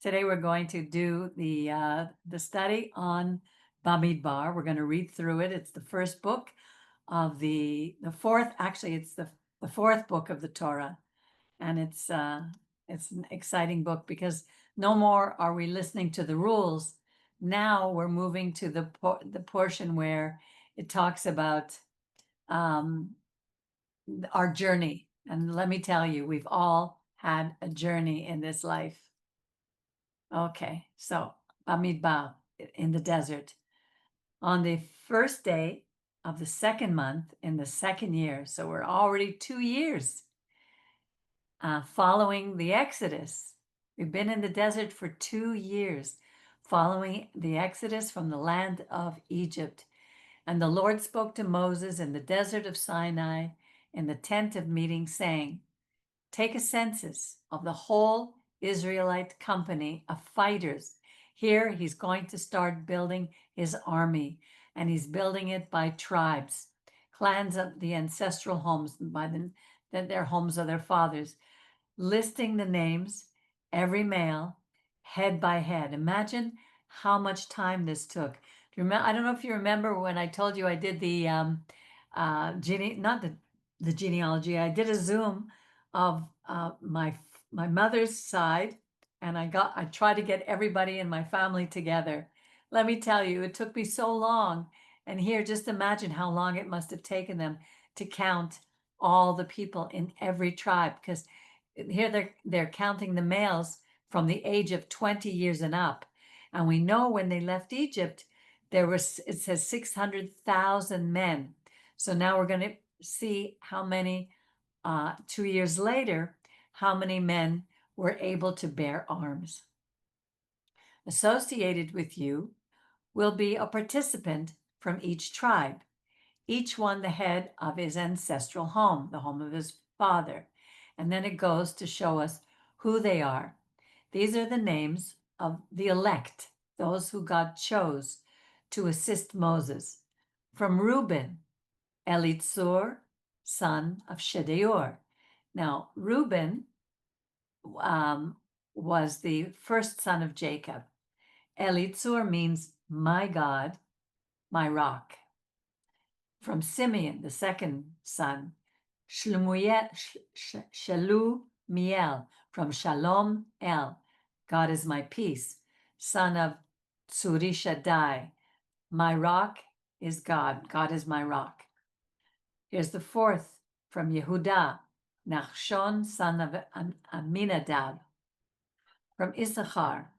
Today we're going to do the study on Bamidbar. We're going to read through it. It's the first book of the fourth. Actually, it's the fourth book of the Torah, and it's an exciting book because no more are we listening to the rules. Now we're moving to the portion where it talks about our journey. And let me tell you, we've all had a journey in this life. Okay, so Bamidbar in the desert. On the first day of the second month in the second year, so we're already 2 years following the Exodus. We've been in the desert for 2 years following the Exodus from the land of Egypt. And the Lord spoke to Moses in the desert of Sinai in the tent of meeting, saying, "Take a census of the whole Israelite company of fighters." Here he's going to start building his army, and he's building it by tribes, clans of the ancestral homes, by their homes of their fathers, listing the names, every male, head by head. Imagine how much time this took. Do you remember? I don't know if you remember when I told you I did the not the genealogy. I did a Zoom of my mother's side, and I tried to get everybody in my family together. Let me tell you, it took me so long. And here, just imagine how long it must have taken them to count all the people in every tribe, because here they're counting the males from the age of 20 years and up. And we know when they left Egypt, it says 600,000 men. So now we're going to see how many 2 years later, how many men were able to bear arms. Associated with you will be a participant from each tribe, each one the head of his ancestral home, the home of his father. And then it goes to show us who they are. These are the names of the elect, those who God chose to assist Moses. From Reuben, Elitzur, son of Shedeur. Now, Reuben was the first son of Jacob. Elitzur means my God, my rock. From Simeon, the second son, Shalumiel, from Shalom El, God is my peace, son of Tzuri Shaddai. My rock is God. God is my rock. Here's the fourth from Yehuda, Nachshon, son of Aminadab. From Issachar,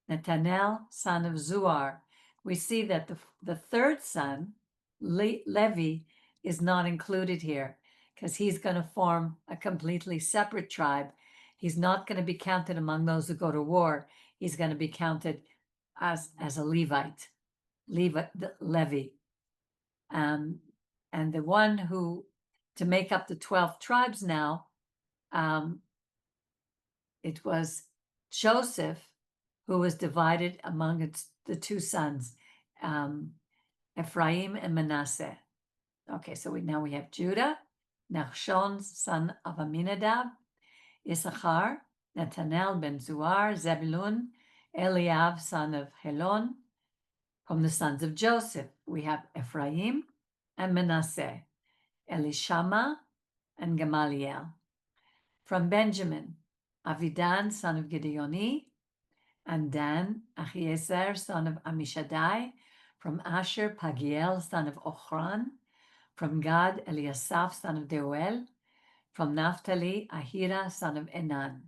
Netanel, son of Zuar. We see that the third son, Levi, is not included here because he's going to form a completely separate tribe. He's not going to be counted among those who go to war. He's going to be counted as a Levite, Levi. And the one who, to make up the 12 tribes now, it was Joseph who was divided among the two sons, Ephraim and Manasseh. Okay, so now we have Judah, Nachshon, son of Aminadab, Issachar, Netanel ben Zuar, Zebulun, Eliav, son of Helon. From the sons of Joseph, we have Ephraim and Manasseh, Elishama and Gamaliel. From Benjamin, Avidan, son of Gideoni, and Dan, Achiezer, son of Amishadai. From Asher, Pagiel, son of Ochran. From Gad, Eliasaph, son of Deuel. From Naphtali, Ahira, son of Enan.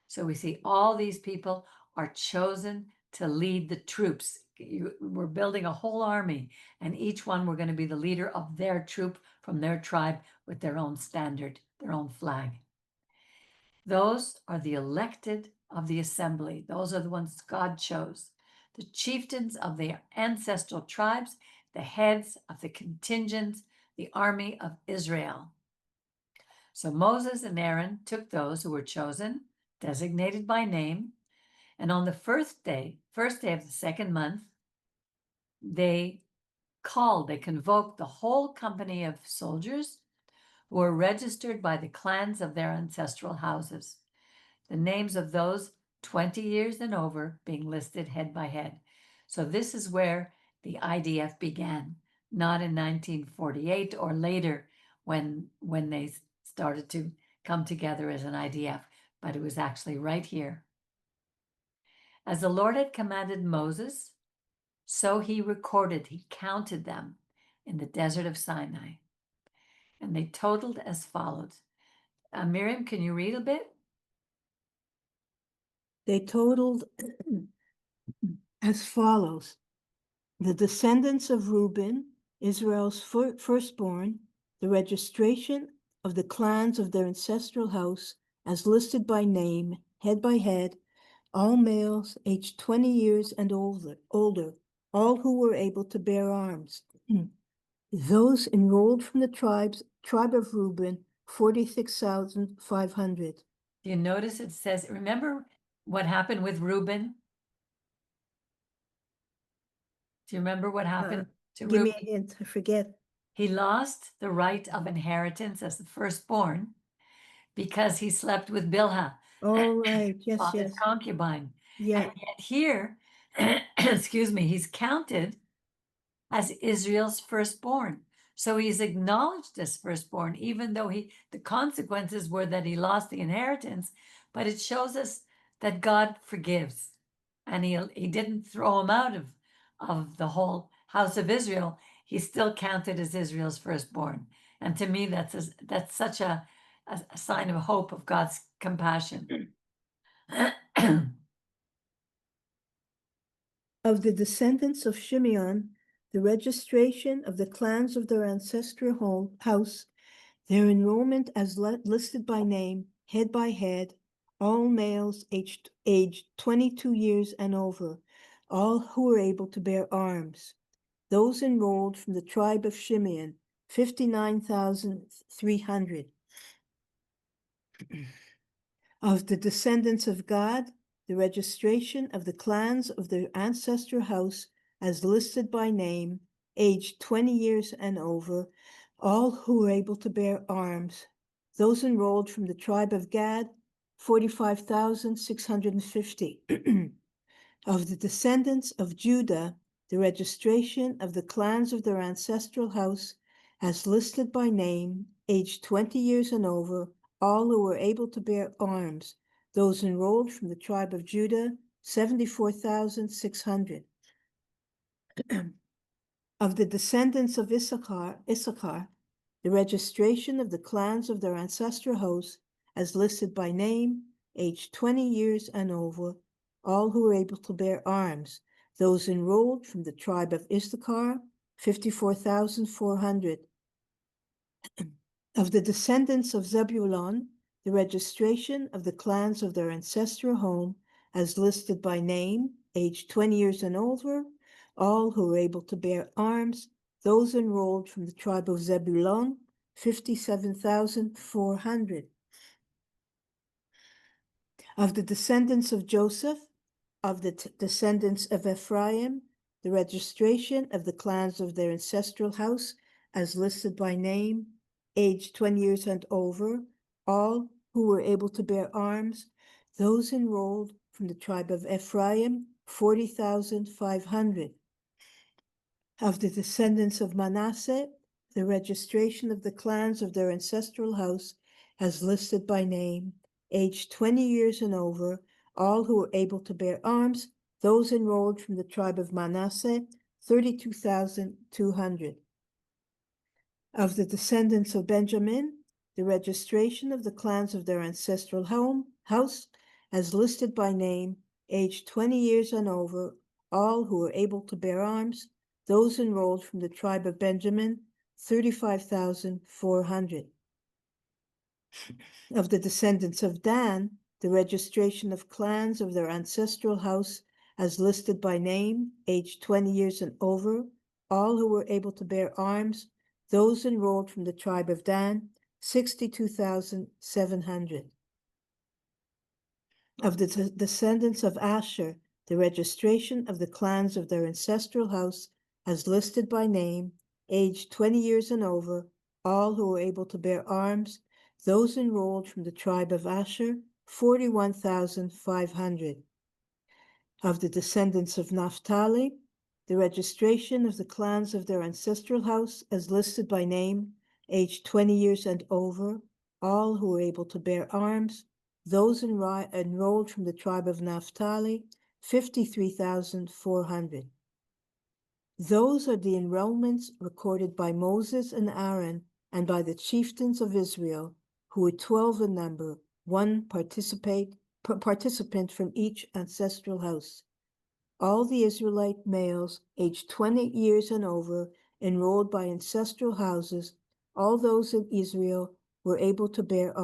So we see all these people are chosen to lead the troops. We're building a whole army, and each one we're going to be the leader of their troop from their tribe with their own standard, their own flag. Those are the elected of the assembly. Those are the ones God chose. The chieftains of their ancestral tribes, the heads of the contingents, the army of Israel. So Moses and Aaron took those who were chosen, designated by name, and on the first day of the second month, they convoked the whole company of soldiers who were registered by the clans of their ancestral houses. The names of those 20 years and over being listed head by head. So this is where the IDF began, not in 1948 or later when they started to come together as an IDF, but it was actually right here. As the Lord had commanded Moses, so he recorded, he counted them in the desert of Sinai. And they totaled as follows. Miriam, can you read a bit? They totaled as follows. The descendants of Reuben, Israel's firstborn, the registration of the clans of their ancestral house as listed by name, head by head, all males aged 20 years and older, all who were able to bear arms. Those enrolled from the tribe of Reuben, 46,500. Do you notice it says, remember what happened with Reuben? Do you remember what happened to Give Reuben? me a hint, I forget. He lost the right of inheritance as the firstborn because he slept with Bilhah, Oh, right, yes, father's yes. concubine. Yeah, And yet here, excuse me, he's counted as Israel's firstborn. So he's acknowledged as firstborn, even though the consequences were that he lost the inheritance, but it shows us that God forgives. And he didn't throw him out of the whole house of Israel. He's still counted as Israel's firstborn. And to me, that's such a sign of hope of God's compassion. of the descendants of Shimeon, the registration of the clans of their ancestral house, their enrollment as listed by name, head by head, all males aged 22 years and over, all who were able to bear arms. Those enrolled from the tribe of Shimeon, 59,300. Of the descendants of Gad, the registration of the clans of their ancestral house as listed by name, aged 20 years and over, all who were able to bear arms. Those enrolled from the tribe of Gad, 45,650. Of the descendants of Judah, the registration of the clans of their ancestral house as listed by name, aged 20 years and over, all who were able to bear arms. Those enrolled from the tribe of Judah, 74,600. Of the descendants of Issachar, the registration of the clans of their ancestral house as listed by name, aged 20 years and over, all who were able to bear arms. Those enrolled from the tribe of Issachar, 54,400. Of the descendants of Zebulun, the registration of the clans of their ancestral home as listed by name, aged 20 years and over, all who were able to bear arms, those enrolled from the tribe of Zebulun, 57,400. Of the descendants of Joseph, of the descendants of Ephraim, the registration of the clans of their ancestral house as listed by name, aged 20 years and over, all who were able to bear arms, those enrolled from the tribe of Ephraim, 40,500. Of the descendants of Manasseh, the registration of the clans of their ancestral house as listed by name, aged 20 years and over, all who were able to bear arms, those enrolled from the tribe of Manasseh, 32,200. Of the descendants of Benjamin, the registration of the clans of their ancestral house as listed by name, aged 20 years and over, all who were able to bear arms, those enrolled from the tribe of Benjamin, 35,400. Of the descendants of Dan, the registration of clans of their ancestral house as listed by name, aged 20 years and over, all who were able to bear arms, those enrolled from the tribe of Dan, 62,700. Of the descendants of Asher, the registration of the clans of their ancestral house as listed by name, aged 20 years and over, all who were able to bear arms, those enrolled from the tribe of Asher, 41,500. Of the descendants of Naphtali, the registration of the clans of their ancestral house as listed by name, aged 20 years and over, all who were able to bear arms, those enrolled from the tribe of Naphtali, 53,400. Those are the enrollments recorded by Moses and Aaron and by the chieftains of Israel, who were 12 in number, one participant from each ancestral house. All the Israelite males aged 20 years and over enrolled by ancestral houses, all those in Israel who were able to bear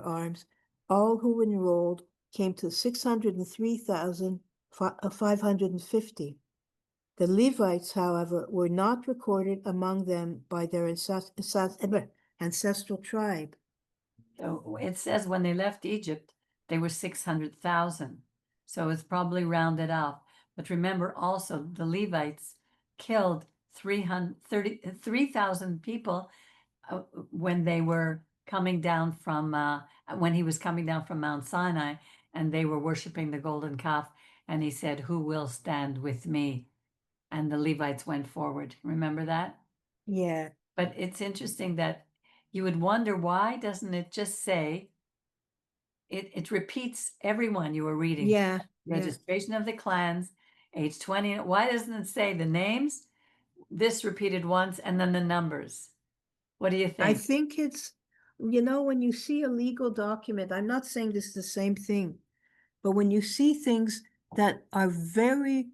arms, all who enrolled came to 603,550. The Levites, however, were not recorded among them by their ancestral tribe. So it says when they left Egypt, they were 600,000. So it's probably rounded off. But remember also the Levites killed 3,000 people when they were coming down from, when he was coming down from Mount Sinai and they were worshiping the golden calf. And he said, "Who will stand with me?" And the Levites went forward. Remember that? Yeah. But it's interesting that you would wonder, why doesn't it just say, it repeats everyone you were reading. Yeah. Registration of the clans, age 20. Why doesn't it say the names, this repeated once, and then the numbers? What do you I think? think it's, when you see a legal document, I'm not saying this is the same thing, but when you see things that are very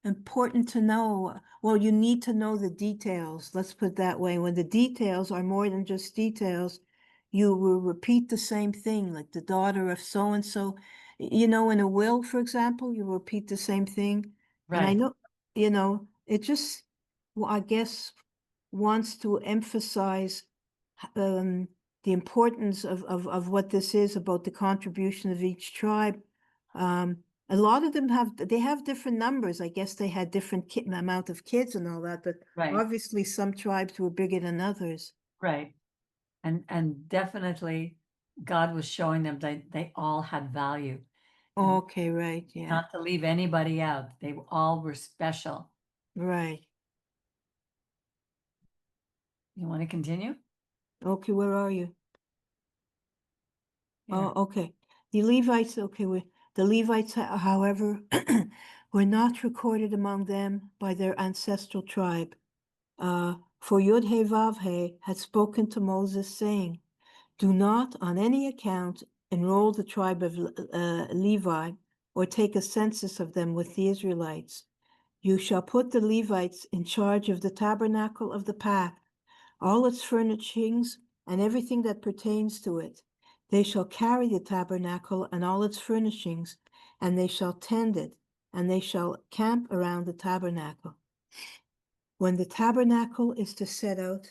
important to know, well, you need to know the details. Let's put it that way. When the details are more than just details, you will repeat the same thing, like the daughter of so-and-so. In a will, for example, you repeat the same thing. And I Right. know, it just, well, I guess, wants to emphasize the importance of what this is about the contribution of each tribe. A lot of them have different numbers. I guess they had different amount of kids and all that, but Right. obviously some tribes were bigger than others. Right. And definitely God was showing them that they all had value, and Okay, right, yeah, not to leave anybody out. They all were special. right. You want to continue? Okay, where are you? Yeah. Oh, okay. The Levites, however, were not recorded among them by their ancestral tribe. For Yud-Heh-Vav-Heh had spoken to Moses, saying, "Do not on any account enroll the tribe of Levi, or take a census of them with the Israelites. You shall put the Levites in charge of the tabernacle of the pact, all its furnishings, and everything that pertains to it. They shall carry the tabernacle and all its furnishings, and they shall tend it, and they shall camp around the tabernacle. When the tabernacle is to set out,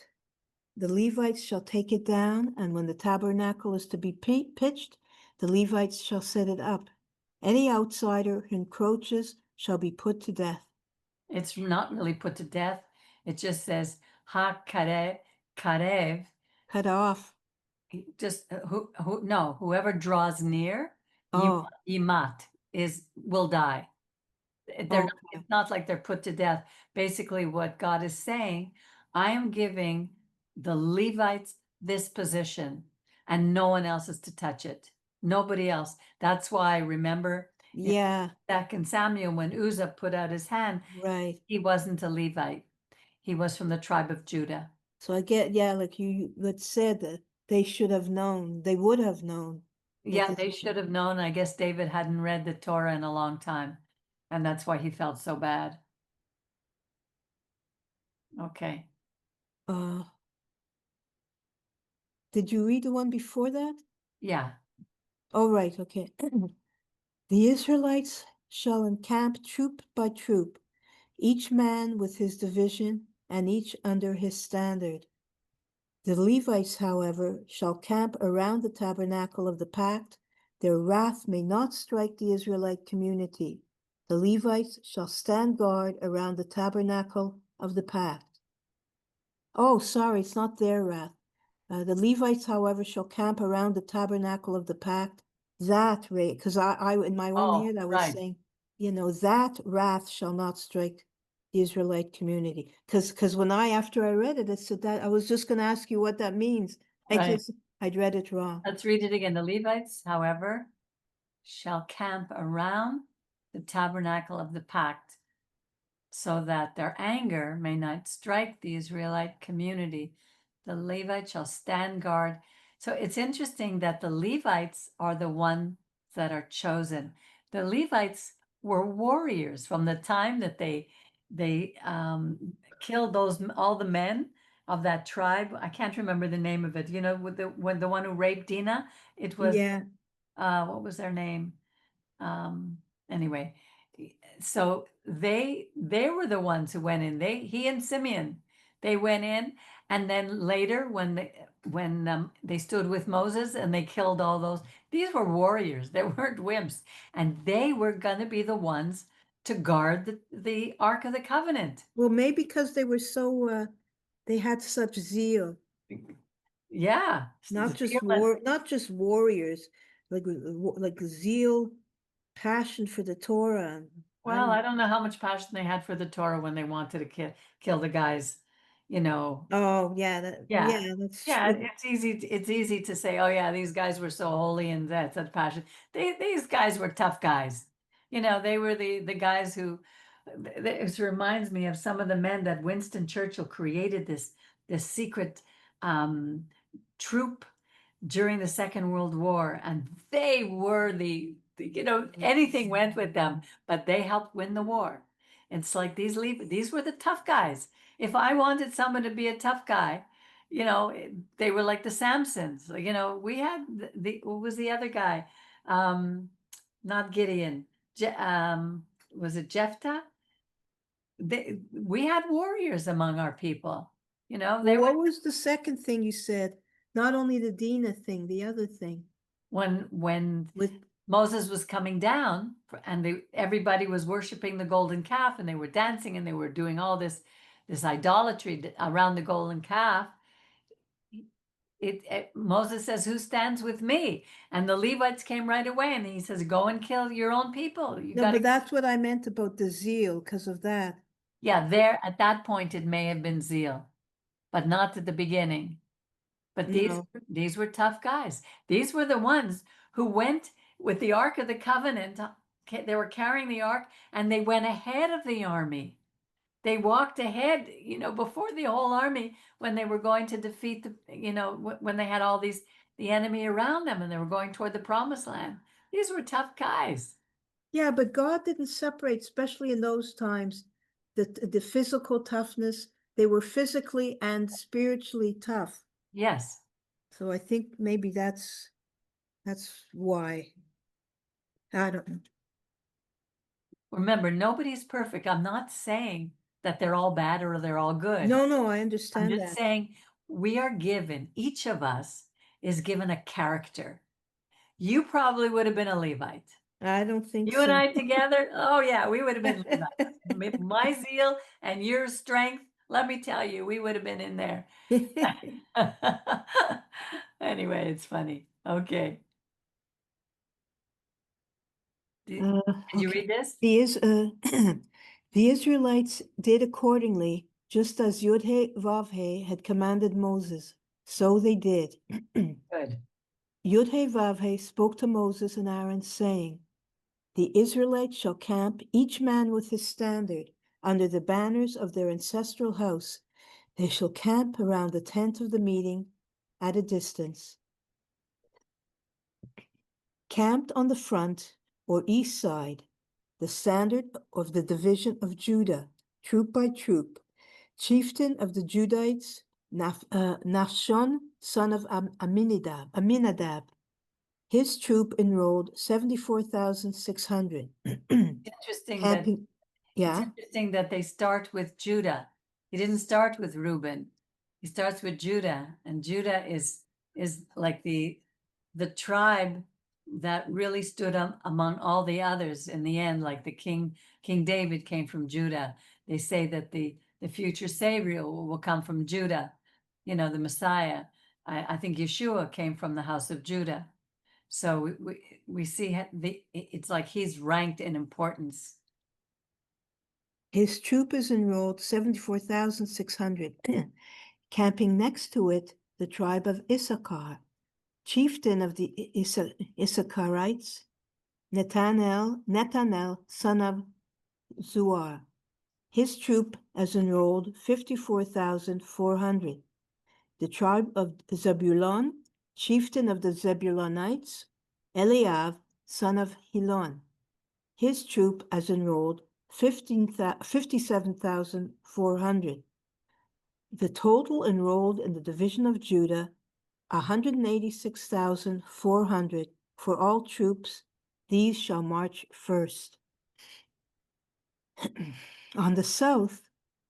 the Levites shall take it down, and when the tabernacle is to be pitched, the Levites shall set it up. Any outsider who encroaches shall be put to death." It's not really put to death. It just says ha karev. Cut off. Just whoever draws near, Oh, yimat, will die. okay. It's not like they're put to death. Basically, what God is saying, I am giving the Levites this position, and no one else is to touch it. Nobody else. That's why, remember, Yeah, back in Samuel, when Uzzah put out his hand, right. he wasn't a Levite. He was from the tribe of Judah. So I get, yeah, like you had said that they should have known, they would have known that Yeah, this, they should have known. I guess David hadn't read the Torah in a long time, and that's why he felt so bad. Okay. uh, did you read the one before that? Yeah. Oh, right, okay. The Israelites shall encamp troop by troop, each man with his division, and each under his standard. The Levites, however, shall camp around the tabernacle of the pact. Their wrath may not strike the Israelite community. The Levites shall stand guard around the tabernacle of the pact. Oh, sorry, it's not their wrath. The Levites, however, shall camp around the tabernacle of the pact. That rate, because I in my own Oh, head, I was right, saying, that wrath shall not strike the Israelite community. Because when after I read it, it said that I was just going to ask you what that means. right. I'd read it wrong. Let's read it again. The Levites, however, shall camp around the tabernacle of the pact, so that their anger may not strike the Israelite community. The Levites shall stand guard. So it's interesting that the Levites are the ones that are chosen. The Levites were warriors from the time that they killed all the men of that tribe. I can't remember the name of it. You know, with the one who raped Dinah, it was Yeah. what was their name? Anyway, so they were the ones who went in. He and Simeon, they went in, and then later when they stood with Moses and they killed all those, these were warriors. They weren't wimps, and they were going to be the ones to guard the Ark of the Covenant. Well, maybe because they were so they had such zeal, Yeah, not just warriors, like zeal, passion for the Torah. I well, don't. I don't know how much passion they had for the Torah when they wanted to kill the guys, you know. Oh, Yeah. that's Yeah, true. it's easy to say, oh yeah, these guys were so holy and that's such passion. These guys were tough guys. You know, they were the guys who it reminds me of some of the men that Winston Churchill created this secret um troop during the Second World War, and they were anything went with them, but they helped win the war. It's like these were the tough guys. If I wanted someone to be a tough guy, they were like the Samsons. We had what was the other guy? Um, Not Gideon. Was it Jephthah? We had warriors among our people. Well, They what was the second thing you said? Not only the Dina thing, the other thing when with Moses was coming down and everybody was worshiping the golden calf and they were dancing and they were doing all this idolatry around the golden calf. Moses says, "Who stands with me?" And the Levites came right away, and he says, "Go and kill your own people. You no, got to." but that's what I meant about the zeal because of that. Yeah, there at that point it may have been zeal, but not at the beginning. But these No. these were tough guys. These were the ones who went with the Ark of the Covenant. They were carrying the Ark, and they went ahead of the army. They walked ahead, before the whole army when they were going to defeat when they had all the enemy around them and they were going toward the promised land. These were tough guys. Yeah, but God didn't separate, especially in those times, the physical toughness. They were physically and spiritually tough. Yes. So I think maybe that's why. I don't know. Remember, nobody's perfect. I'm not saying that they're all bad or they're all good. No, I I'm understand just that. saying we are given, each of us is given a character. You probably would have been a Levite. I don't think You and so. I together, oh yeah, we would have been Levites. My zeal and your strength, let me tell you, we would have been in there. Anyway, it's funny. Okay. Did, did you Okay. read this? The Israelites did accordingly, just as Yud-Heh-Vav-Heh had commanded Moses. So they did. Good. Yud-Heh-Vav-Heh spoke to Moses and Aaron, saying, The Israelites shall camp, each man with his standard, under the banners of their ancestral house. They shall camp around the tent of the meeting at a distance. Camped on the front or east side, the standard of the division of Judah, troop by troop, chieftain of the Judites, Nachshon, son of Aminadab. His troop enrolled 74,600. Interesting that Camping, It's yeah. interesting that they start with Judah. He didn't start with Reuben. He starts with Judah, and Judah is like the tribe that really stood up among all the others in the end. Like King David came from Judah. They say that the future Savior will come from Judah. The Messiah. I think Yeshua came from the house of Judah. So we see it's like he's ranked in importance. His troop is enrolled 74,600. Camping next to it, the tribe of Issachar, chieftain of the Issacharites, Netanel, son of Zuar. His troop has enrolled 54,400. The tribe of Zebulon, chieftain of the Zebulonites, Eliav, son of Helon. His troop has enrolled 57,400. The total enrolled in the division of Judah, 186,400 for all troops. These shall march first. On the south,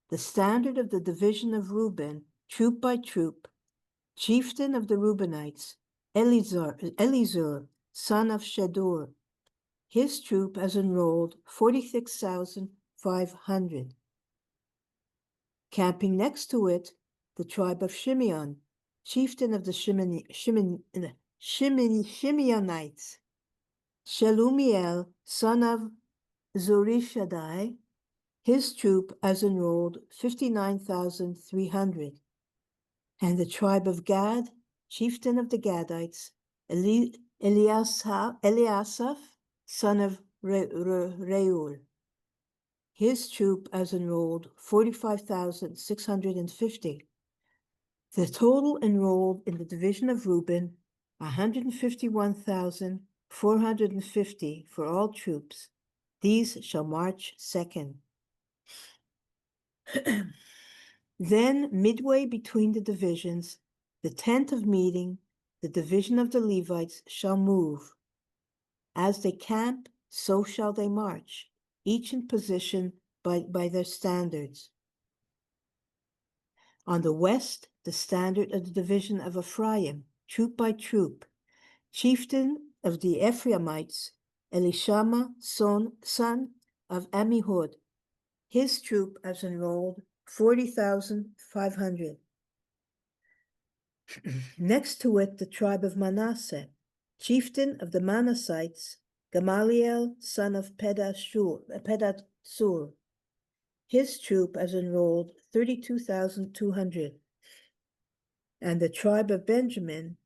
the standard of the division of Reuben, troop by troop, chieftain of the Reubenites, Elizur, son of Shedur. His troop has enrolled 46,500. Camping next to it, the tribe of Shimeon, chieftain of the Shimeonites, Shelumiel, son of Zurishaddai. His troop has enrolled 59,300. And the tribe of Gad, chieftain of the Gadites, Eliasaph, son of Reuel. His troop has enrolled 45,650. The total enrolled in the division of Reuben, 151,450 for all troops. These shall march second. Then, midway between the divisions, the tent of meeting, the division of the Levites shall move. As they camp, so shall they march, each in position by their standards. On the west, the standard of the division of Ephraim, troop by troop, chieftain of the Ephraimites, Elishama, son of Ammihud. His troop has enrolled 40,500. Next to it, the tribe of Manasseh, chieftain of the Manassites, Gamaliel, son of Pedasur. His troop has enrolled 32,200. And the tribe of Benjamin,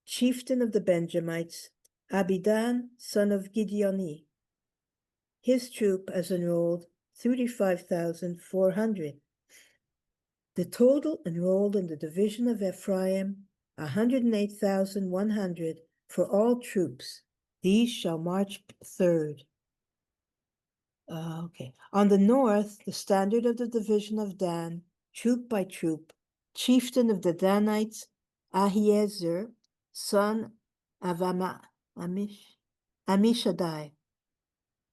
chieftain of the Benjamites, Abidan, son of Gideoni. His troop has enrolled 35,400. The total enrolled in the division of Ephraim, 108,100 for all troops. These shall march third. Okay. On the north, the standard of the division of Dan, troop by troop, chieftain of the Danites, Ahiezer, son of Ammishaddai.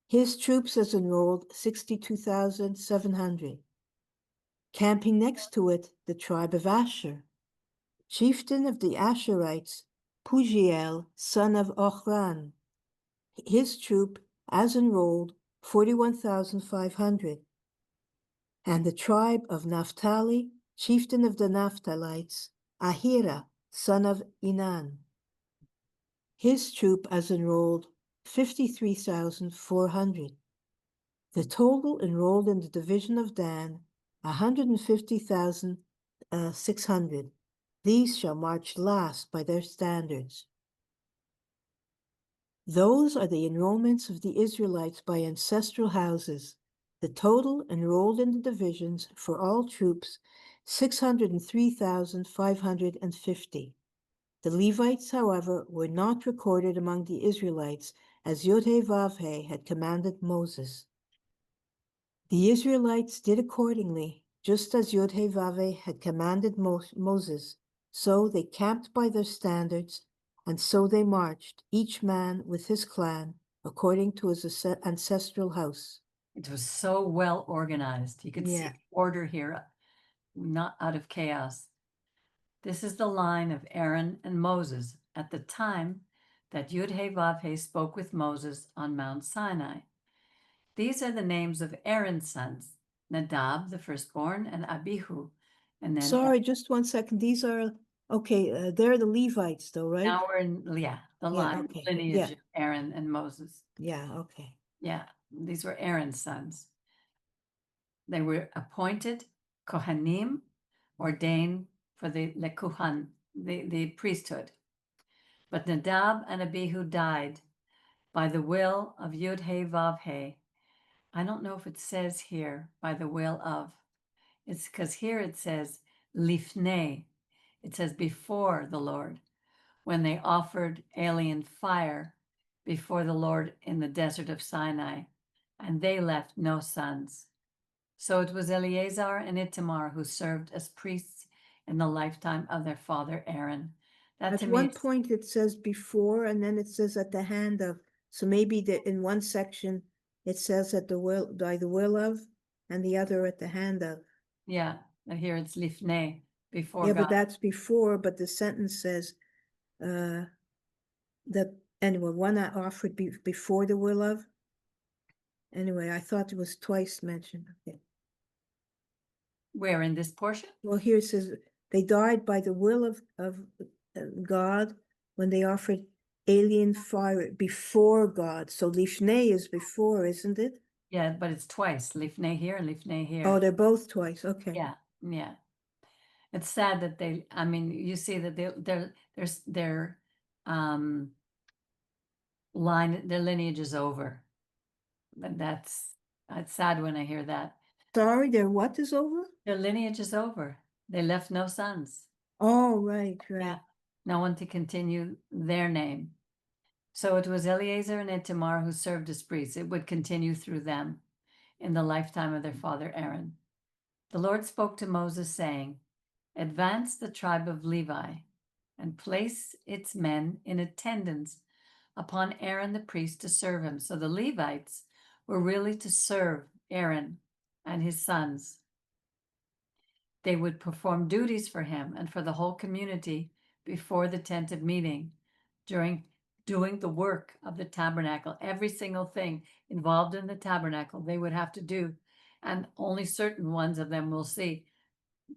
His troops has enrolled 62,700. Camping next to it, the tribe of Asher, chieftain of the Asherites, Pujiel, son of Ochran. His troop has enrolled 41,500. And the tribe of Naphtali, chieftain of the Naphtalites, Ahira, son of Enan. His troop has enrolled 53,400. The total enrolled in the division of Dan, 150,600. These shall march last by their standards. Those are the enrollments of the Israelites by ancestral houses. The total enrolled in the divisions for all troops, 603,550. The Levites, however, were not recorded among the Israelites, as Yod-Heh-Vav-Heh had commanded Moses. The Israelites did accordingly, just as Yod-Heh-Vav-Heh had commanded Moses. So they camped by their standards, and so they marched, each man with his clan, according to his ancestral house. It was so well organized. You could see order here, not out of chaos. This is the line of Aaron and Moses at the time that Yud-Heh-Vav-Heh spoke with Moses on Mount Sinai. These are the names of Aaron's sons, Nadab, the firstborn, and Abihu. And then Sorry, just 1 second. These are Okay, they're the Levites though, right? Now we're in, the Yeah, line, okay, lineage yeah. of Aaron and Moses. Yeah, okay. Yeah, these were Aaron's sons. They were appointed Kohanim, ordained for the Lekuhan, the priesthood. But Nadab and Abihu died by the will of Yud He Vav He. I don't know if it says here by the will of. It's because here it says Lifnei. It says before the Lord, when they offered alien fire before the Lord in the desert of Sinai, and they left no sons. So it was Eleazar and Ithamar who served as priests in the lifetime of their father Aaron. That At to me, one point it says before, and then it says at the hand of. So maybe in one section it says at the will, by the will of, and the other at the hand of. yeah, here it's Lifnei, before Yeah, God. but that's before, but the sentence says, that, anyway, one I offered before the will of. Anyway, I thought it was twice mentioned. Okay. Where in this portion? Well, here it says, they died by the will of God when they offered alien fire before God. So Lifnei is before, isn't it? Yeah, but it's twice, Lifnei here and Lifnei here. Oh, they're both twice, okay. Yeah, yeah. It's sad that they, I mean, you see that their their lineage is over. But that's sad when I hear that. Sorry, their what is over? Their lineage is over. They left no sons. Oh, right, right. Yeah. No one to continue their name. So it was Eleazar and Ithamar who served as priests. It would continue through them in the lifetime of their father Aaron. The Lord spoke to Moses, saying, advance the tribe of Levi and place its men in attendance upon Aaron the priest to serve him. So the Levites were really to serve Aaron and his sons. They would perform duties for him and for the whole community before the tent of meeting, during doing the work of the tabernacle. Every single thing involved in the tabernacle they would have to do, and only certain ones of them, we'll see,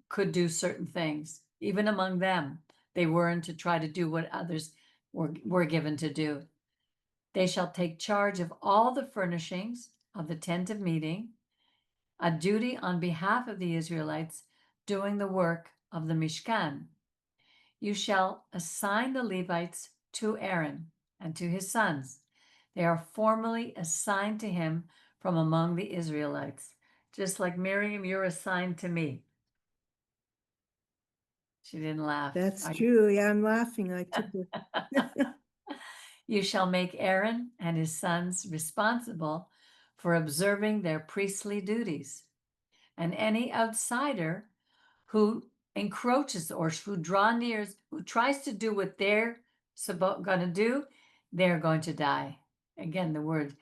could do certain things. Even among them, they weren't to try to do what others were given to do. They shall take charge of all the furnishings of the tent of meeting, a duty on behalf of the Israelites doing the work of the Mishkan. You shall assign the Levites to Aaron and to his sons. They are formally assigned to him from among the Israelites. Just like Miriam, you're assigned to me. She didn't laugh. That's true. Yeah, I'm laughing. I took the. You shall make Aaron and his sons responsible for observing their priestly duties. And any outsider who encroaches or who draws near, who tries to do what they're going to do, they're going to die. Again, the word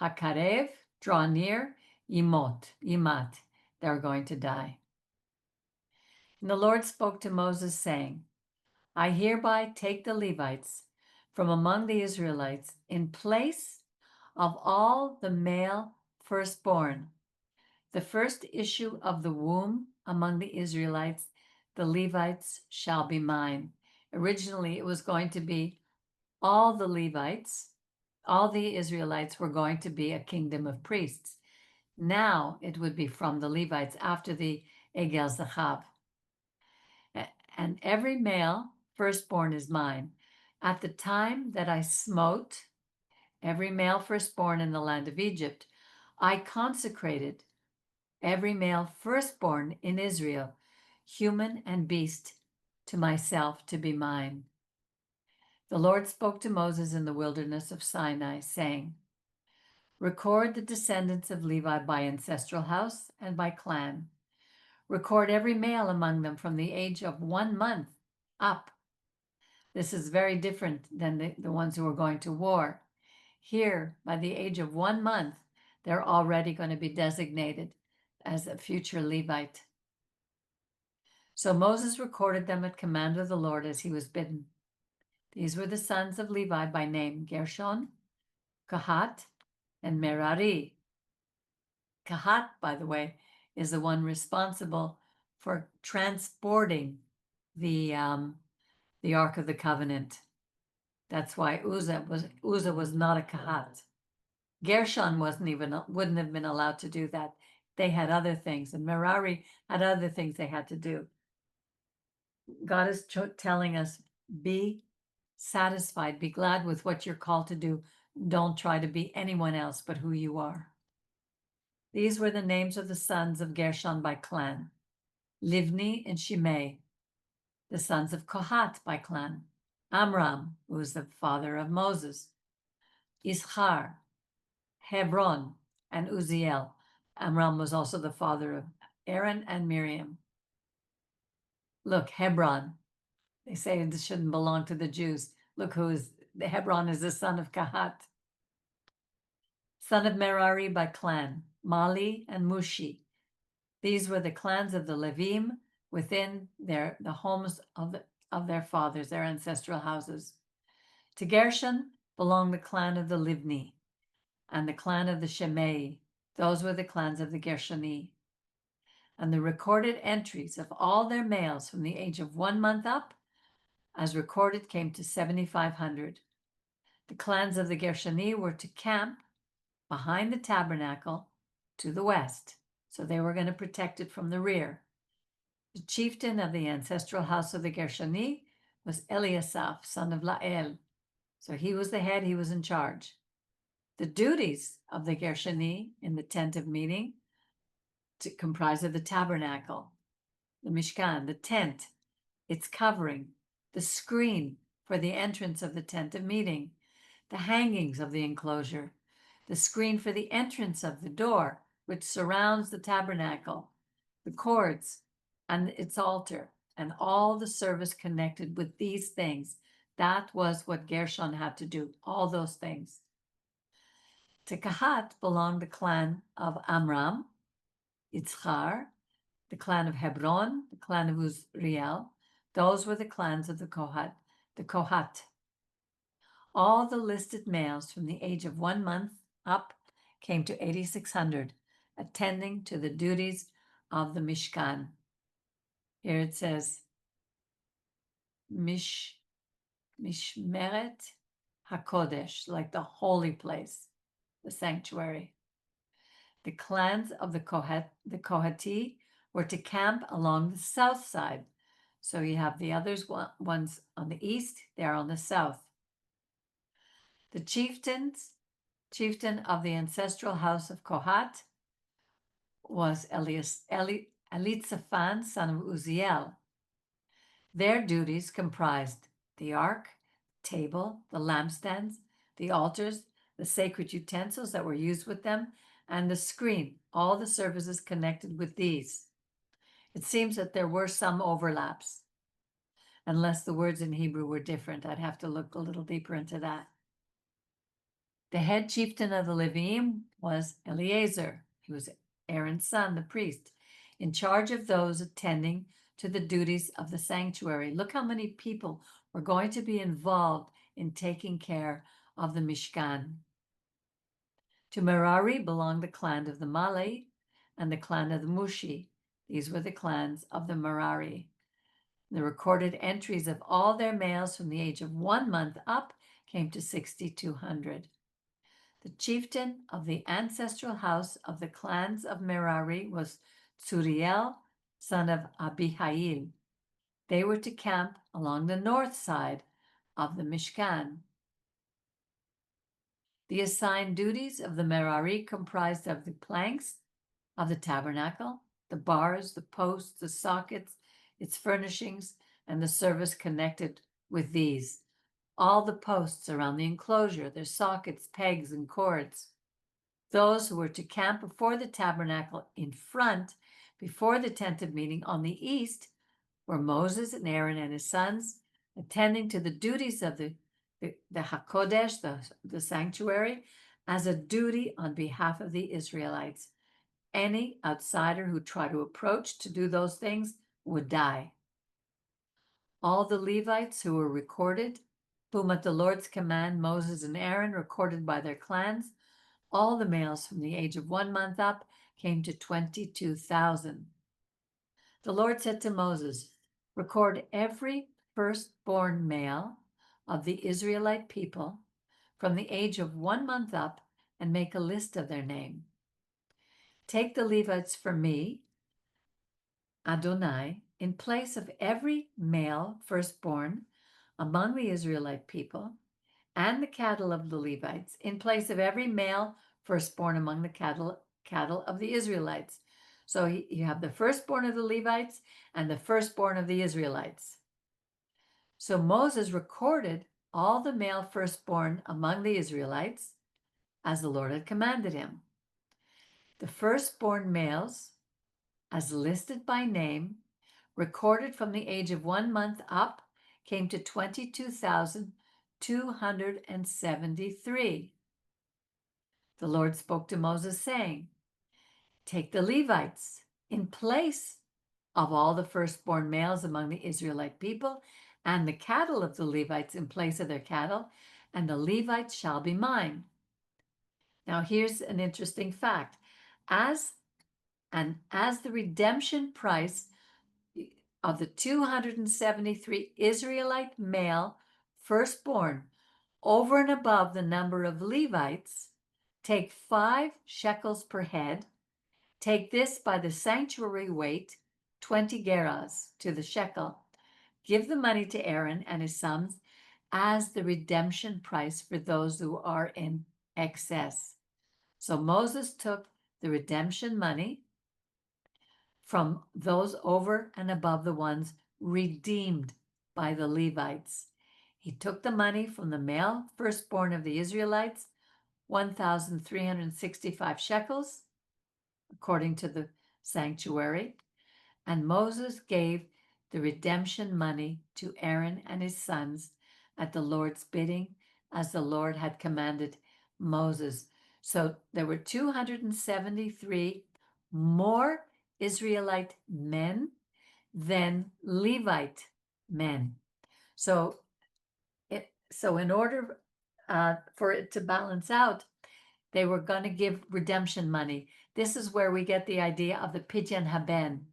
hakarev, draw near, yimat, they're going to die. And the Lord spoke to Moses, saying, I hereby take the Levites from among the Israelites in place of all the male firstborn, the first issue of the womb among the Israelites, the Levites shall be mine. Originally, it was going to be all the Levites, all the Israelites were going to be a kingdom of priests. Now it would be from the Levites after the Egel Zachav. And every male firstborn is mine. At the time that I smote every male firstborn in the land of Egypt, I consecrated every male firstborn in Israel, human and beast, to myself to be mine. The Lord spoke to Moses in the wilderness of Sinai, saying, record the descendants of Levi by ancestral house and by clan. Record every male among them from the age of 1 month up. This is very different than the ones who are going to war. Here, by the age of 1 month, they're already going to be designated as a future Levite. So Moses recorded them at command of the Lord as he was bidden. These were the sons of Levi by name: Gershon, Kahat, and Merari. Kahat, by the way, is the one responsible for transporting the the Ark of the Covenant. That's why Uzzah was not a Kahat. Gershon wouldn't have been allowed to do that. They had other things, and Merari had other things they had to do. God is telling us, be satisfied, be glad with what you're called to do. Don't try to be anyone else but who you are. These were the names of the sons of Gershon by clan: Livni and Shimei, the sons of Kohat by clan: Amram, who was the father of Moses; Ishar, Hebron, and Uziel. Amram was also the father of Aaron and Miriam. Look, Hebron. They say this shouldn't belong to the Jews. Look, Hebron is the son of Kahat. Son of Merari by clan: Mali and Mushi. These were the clans of the Levim within the homes of their fathers, their ancestral houses. To Gershon belonged the clan of the Livni and the clan of the Shemei. Those were the clans of the Gershoni. And the recorded entries of all their males from the age of 1 month up, as recorded, came to 7,500. The clans of the Gershoni were to camp behind the tabernacle to the west, so they were going to protect it from the rear. The chieftain of the ancestral house of the Gershoni was Eliasaph, son of Lael. So he was the head, he was in charge. The duties of the Gershoni in the tent of meeting comprised of the tabernacle, the Mishkan, the tent, its covering, the screen for the entrance of the tent of meeting, the hangings of the enclosure, the screen for the entrance of the door, which surrounds the tabernacle, the cords, and its altar, and all the service connected with these things. That was what Gershon had to do, all those things. To Kahat belonged the clan of Amram, Yitzchar, the clan of Hebron, the clan of Uzriel. Those were the clans of the Kohat. All the listed males from the age of 1 month up came to 8,600, attending to the duties of the Mishkan. Here it says, Mishmeret HaKodesh, like the holy place, the sanctuary. The clans of the Kohati were to camp along the south side. So you have the others ones on the east, they're on the south. The chieftain of the ancestral house of Kohat was Elitzaphan, son of Uziel. Their duties comprised the ark, table, the lampstands, the altars, the sacred utensils that were used with them, and the screen, all the services connected with these. It seems that there were some overlaps, unless the words in Hebrew were different. I'd have to look a little deeper into that. The head chieftain of the Levim was Eleazar. He was Aaron's son, the priest, in charge of those attending to the duties of the sanctuary. Look how many people were going to be involved in taking care of the Mishkan. To Merari belonged the clan of the Mali and the clan of the Mushi. These were the clans of the Merari. The recorded entries of all their males from the age of 1 month up came to 6,200. The chieftain of the ancestral house of the clans of Merari was Tsuriel, son of Abihail. They were to camp along the north side of the Mishkan. The assigned duties of the Merari comprised of the planks of the tabernacle, the bars, the posts, the sockets, its furnishings, and the service connected with these. All the posts around the enclosure, their sockets, pegs, and cords. Those who were to camp before the tabernacle in front, before the tent of meeting on the east, were Moses and Aaron and his sons, attending to the duties of the HaKodesh, the sanctuary, as a duty on behalf of the Israelites. Any outsider who tried to approach to do those things would die. All the Levites who were recorded, whom at the Lord's command Moses and Aaron recorded by their clans, all the males from the age of 1 month up came to 22,000. The Lord said to Moses, record every firstborn male of the Israelite people from the age of 1 month up and make a list of their name. Take the Levites for me, Adonai, in place of every male firstborn among the Israelite people, and the cattle of the Levites, in place of every male firstborn among the cattle of the Israelites. So you have the firstborn of the Levites and the firstborn of the Israelites. So Moses recorded all the male firstborn among the Israelites as the Lord had commanded him. The firstborn males, as listed by name, recorded from the age of 1 month up, came to 22,273. The Lord spoke to Moses, saying, take the Levites in place of all the firstborn males among the Israelite people, and the cattle of the Levites in place of their cattle, and the Levites shall be mine. Now here's an interesting fact. As the redemption price of the 273 Israelite male firstborn over and above the number of Levites, take 5 shekels per head. Take this by the sanctuary weight, 20 gerahs to the shekel. Give the money to Aaron and his sons as the redemption price for those who are in excess. So Moses took the redemption money from those over and above the ones redeemed by the Levites. He took the money from the male firstborn of the Israelites, 1,365 shekels, according to the sanctuary, and Moses gave the redemption money to Aaron and his sons at the Lord's bidding, as the Lord had commanded Moses. So there were 273 more Israelite men than Levite men. So in order for it to balance out, they were going to give redemption money. This is where we get the idea of the Pidyon Haben.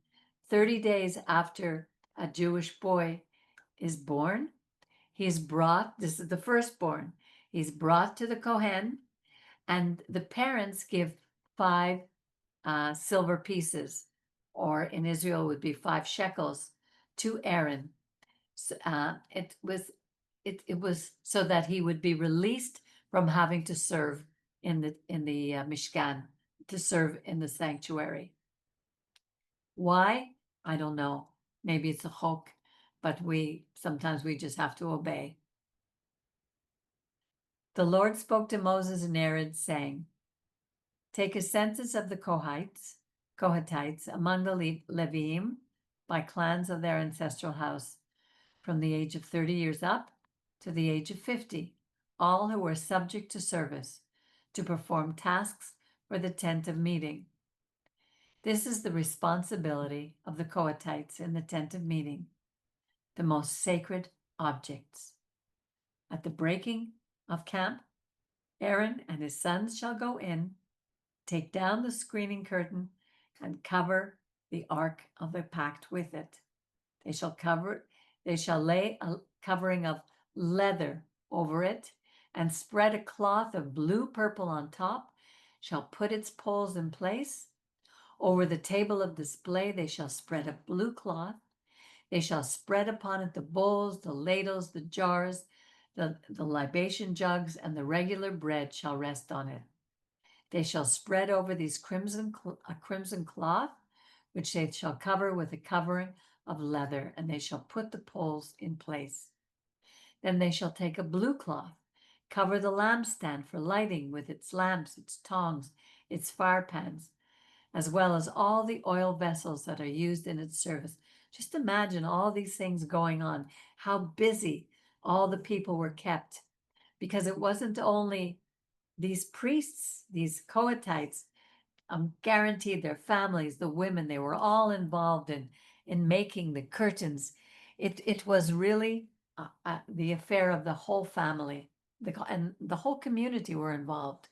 30 days after a Jewish boy is born, he's brought, this is the firstborn, he's brought to the Kohen, and the parents give 5 silver pieces, or in Israel would be 5 shekels, to Aaron. So, it was so that he would be released from having to serve in the Mishkan, to serve in the sanctuary. Why? I don't know. Maybe it's a chok, but sometimes we just have to obey. The Lord spoke to Moses and Aaron, saying, take a census of the Kohatites among the Leviim by clans of their ancestral house, from the age of 30 years up to the age of 50, all who were subject to service, to perform tasks for the tent of meeting. This is the responsibility of the Kohatites in the tent of meeting, the most sacred objects. At the breaking of camp, Aaron and his sons shall go in, take down the screening curtain, and cover the ark of the pact with it. They shall lay a covering of leather over it, and spread a cloth of blue purple on top, shall put its poles in place. Over the table of display they shall spread a blue cloth. They shall spread upon it the bowls, the ladles, the jars, the libation jugs, and the regular bread shall rest on it. They shall spread over these a crimson cloth, which they shall cover with a covering of leather, and they shall put the poles in place. Then they shall take a blue cloth, cover the lampstand for lighting with its lamps, its tongs, its fire pans, as well as all the oil vessels that are used in its service. Just imagine all these things going on, how busy all the people were kept, because it wasn't only these priests, these Kohatites, guaranteed their families, the women, they were all involved in making the curtains. It was really the affair of the whole family, and the whole community were involved.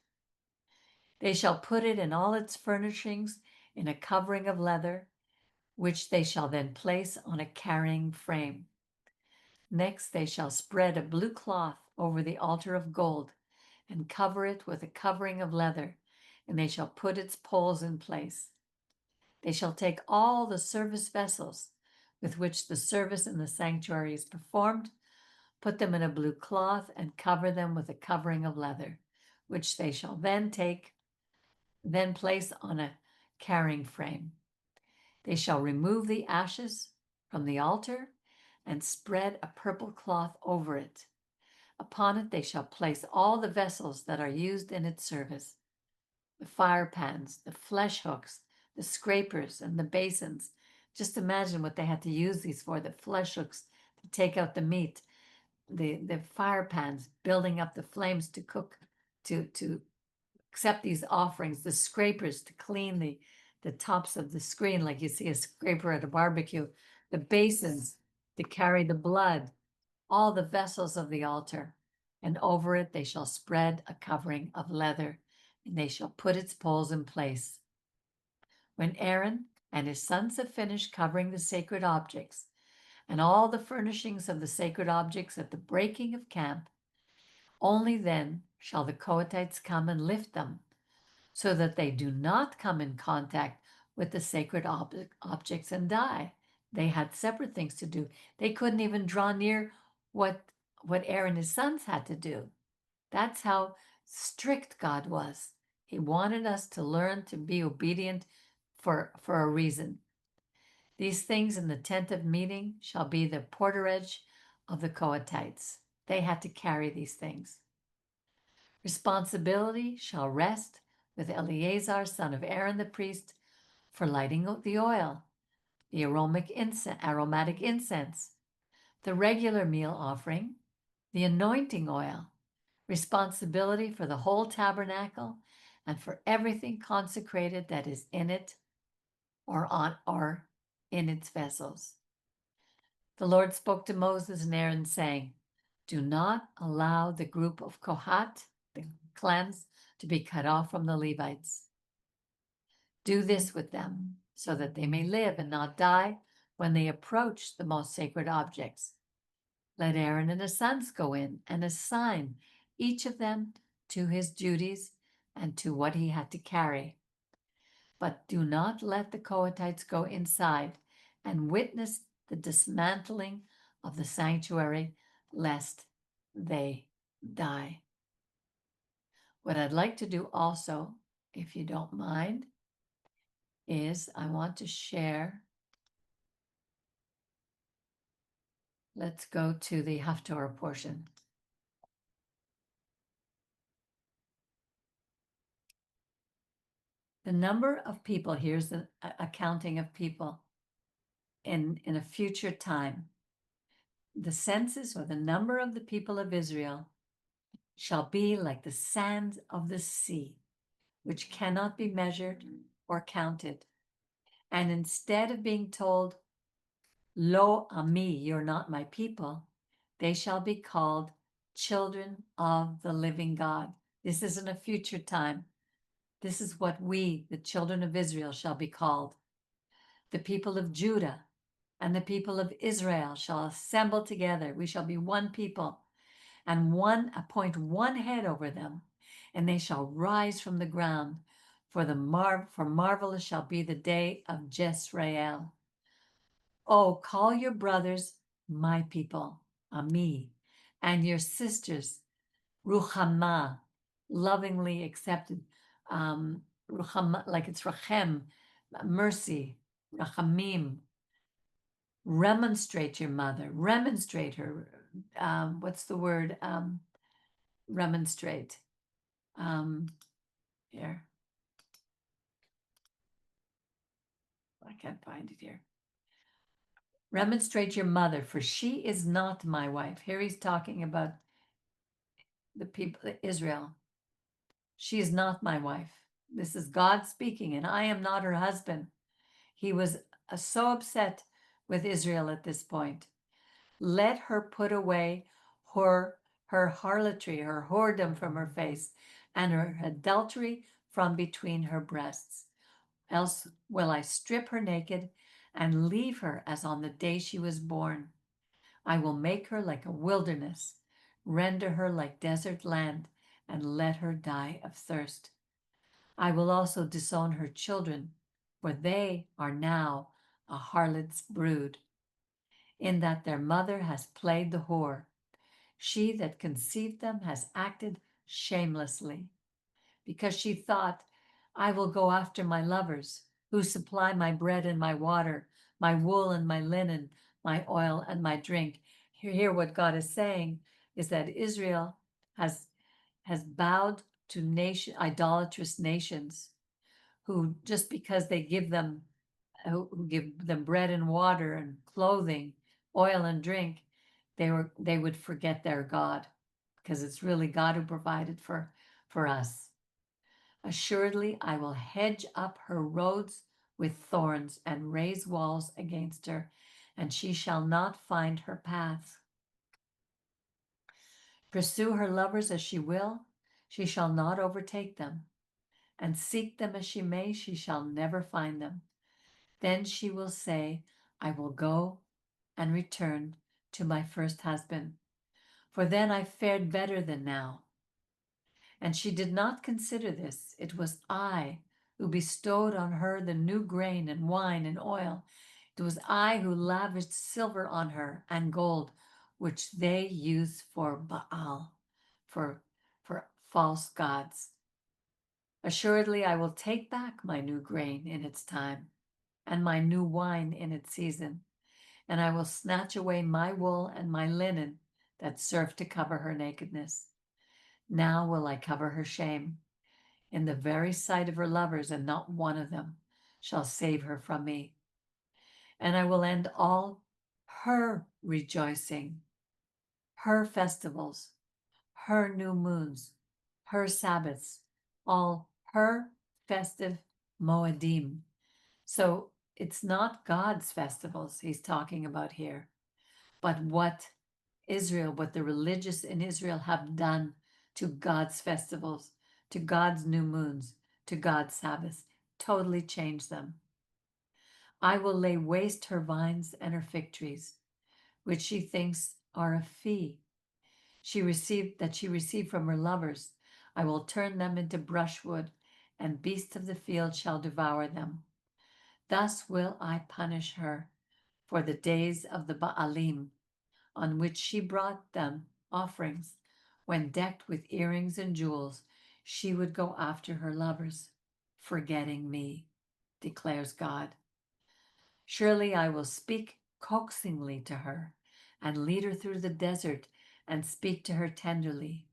They shall put it in all its furnishings in a covering of leather, which they shall then place on a carrying frame. Next, they shall spread a blue cloth over the altar of gold and cover it with a covering of leather, and they shall put its poles in place. They shall take all the service vessels with which the service in the sanctuary is performed, put them in a blue cloth, and cover them with a covering of leather, which they shall then place on a carrying frame. They shall remove the ashes from the altar and spread a purple cloth over it. Upon it they shall place all the vessels that are used in its service, the fire pans, the flesh hooks, the scrapers, and the basins. Just imagine what they had to use these for, the flesh hooks to take out the meat, the fire pans, building up the flames to cook, to accept these offerings, the scrapers to clean the tops of the screen, like you see a scraper at a barbecue, the basins to carry the blood, all the vessels of the altar, and over it they shall spread a covering of leather, and they shall put its poles in place. When Aaron and his sons have finished covering the sacred objects and all the furnishings of the sacred objects at the breaking of camp, only then shall the Kohathites come and lift them, so that they do not come in contact with the sacred objects and die. They had separate things to do. They couldn't even draw near what Aaron and his sons had to do. That's how strict God was. He wanted us to learn to be obedient for a reason. These things in the tent of meeting shall be the porterage of the Kohathites. They had to carry these things. Responsibility shall rest with Eleazar, son of Aaron the priest, for lighting the oil, the aromatic incense, the regular meal offering, the anointing oil, responsibility for the whole tabernacle and for everything consecrated that is in it or in its vessels. The Lord spoke to Moses and Aaron, saying, "Do not allow the group of Kohat, the clans, to be cut off from the Levites. Do this with them, so that they may live and not die when they approach the most sacred objects. Let Aaron and his sons go in and assign each of them to his duties and to what he had to carry. But do not let the Kohathites go inside and witness the dismantling of the sanctuary, lest they die." What I'd like to do also, if you don't mind, is I want to share. Let's go to the Haftorah portion. The number of people, here's a counting of people in a future time. The census, or the number of the people of Israel, shall be like the sands of the sea, which cannot be measured or counted. And instead of being told, "Lo ami, you're not my people," they shall be called children of the living God. This isn't a future time. This is what we, the children of Israel, shall be called. The people of Judah and the people of Israel shall assemble together. We shall be one people, and appoint one head over them, and they shall rise from the ground. For marvelous shall be the day of Jezreel. Oh, call your brothers my people, Ami, and your sisters, Ruchama, lovingly accepted. Ruchama, like it's Rachem, mercy, Rachamim. Remonstrate your mother, remonstrate her. What's the word? Remonstrate. Here. I can't find it here. Remonstrate your mother, for she is not my wife. Here he's talking about the people, Israel. She is not my wife. This is God speaking, and I am not her husband. He was so upset with Israel at this point. Let her put away her harlotry, her whoredom from her face, and her adultery from between her breasts. Else will I strip her naked and leave her as on the day she was born. I will make her like a wilderness, render her like desert land, and let her die of thirst. I will also disown her children, for they are now a harlot's brood, in that their mother has played the whore. She that conceived them has acted shamelessly, because she thought, I will go after my lovers, who supply my bread and my water, my wool and my linen, my oil and my drink. Here what God is saying is that Israel has bowed to idolatrous nations, who just because they give them who give them bread and water and clothing, oil and drink, they would forget their God, because it's really God who provided for us. Assuredly, I will hedge up her roads with thorns and raise walls against her, and she shall not find her path. Pursue her lovers as she will, she shall not overtake them, and seek them as she may, she shall never find them. Then she will say, I will go and return to my first husband, for then I fared better than now. And she did not consider this. It was I who bestowed on her the new grain and wine and oil. It was I who lavished silver on her and gold, which they use for Baal, for false gods. Assuredly, I will take back my new grain in its time, and my new wine in its season, and I will snatch away my wool and my linen that served to cover her nakedness. Now will I cover her shame in the very sight of her lovers, and not one of them shall save her from me. And I will end all her rejoicing, her festivals, her new moons, her Sabbaths, all her festive Moedim. So it's not God's festivals he's talking about here, but what the religious in Israel have done to God's festivals, to God's new moons, to God's Sabbaths, totally changed them. I will lay waste her vines and her fig trees, which she thinks are a fee. She received from her lovers. I will turn them into brushwood, and beasts of the field shall devour them. Thus will I punish her for the days of the Baalim, on which she brought them offerings. When decked with earrings and jewels, she would go after her lovers, forgetting me, declares God. Surely I will speak coaxingly to her and lead her through the desert and speak to her tenderly.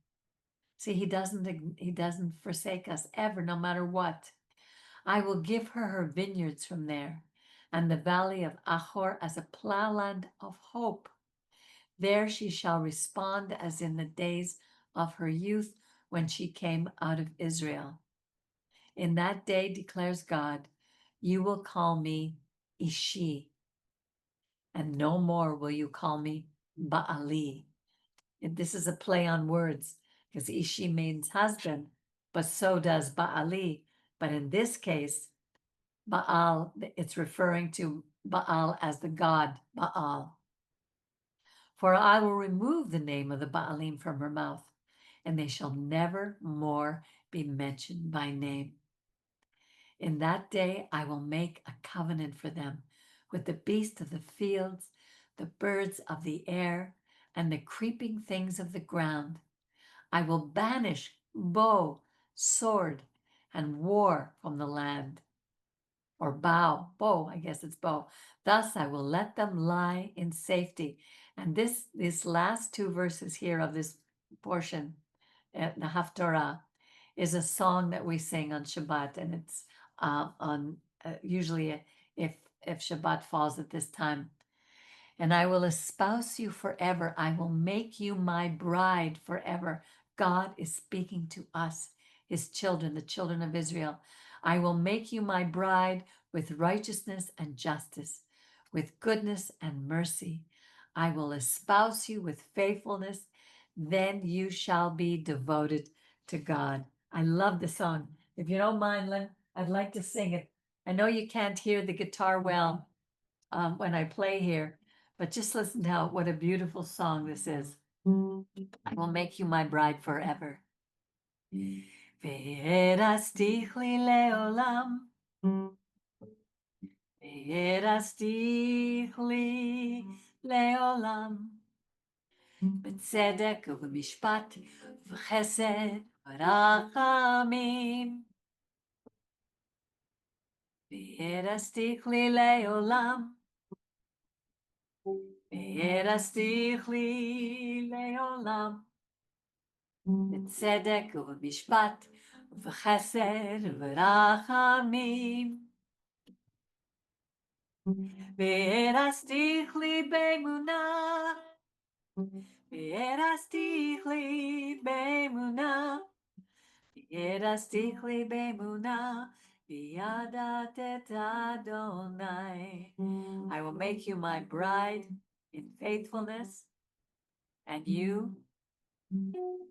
See, he doesn't forsake us ever, no matter what. I will give her her vineyards from there, and the valley of Achor as a plowland of hope. There she shall respond as in the days of her youth when she came out of Israel. In that day, declares God, you will call me Ishi, and no more will you call me Baali. And this is a play on words, because Ishi means husband, but so does Baali. But in this case, Baal, it's referring to Baal as the god Baal. For I will remove the name of the Baalim from her mouth, and they shall never more be mentioned by name. In that day I will make a covenant for them with the beasts of the fields, the birds of the air, and the creeping things of the ground. I will banish bow, sword, and war from the land. Or bow, I guess it's bow. Thus I will let them lie in safety. And these last two verses here of this portion, the Haftorah, is a song that we sing on Shabbat, and it's on usually if Shabbat falls at this time. And I will espouse you forever. I will make you my bride forever. God is speaking to us, his children, the children of Israel. I will make you my bride with righteousness and justice, with goodness and mercy. I will espouse you with faithfulness. Then you shall be devoted to God. I love the song. If you don't mind, Lynn, I'd like to sing it. I know you can't hear the guitar well when I play here, But just listen to what a beautiful song this is. I will make you my bride forever. Ve'erastich li leolam. Ve'erastich li leolam. בצדק ובמשפט ובחסד ורחמים. וארסתיך לי לעולם. וארסתיך לי לעולם. בצדק ובמשפט ובחסד ורחמים. וארסתיך לי באמונה. וארסתיך לי באמונה. וארסתיך לי באמונה. וידעת את אדוני. I will make you my bride in faithfulness, and you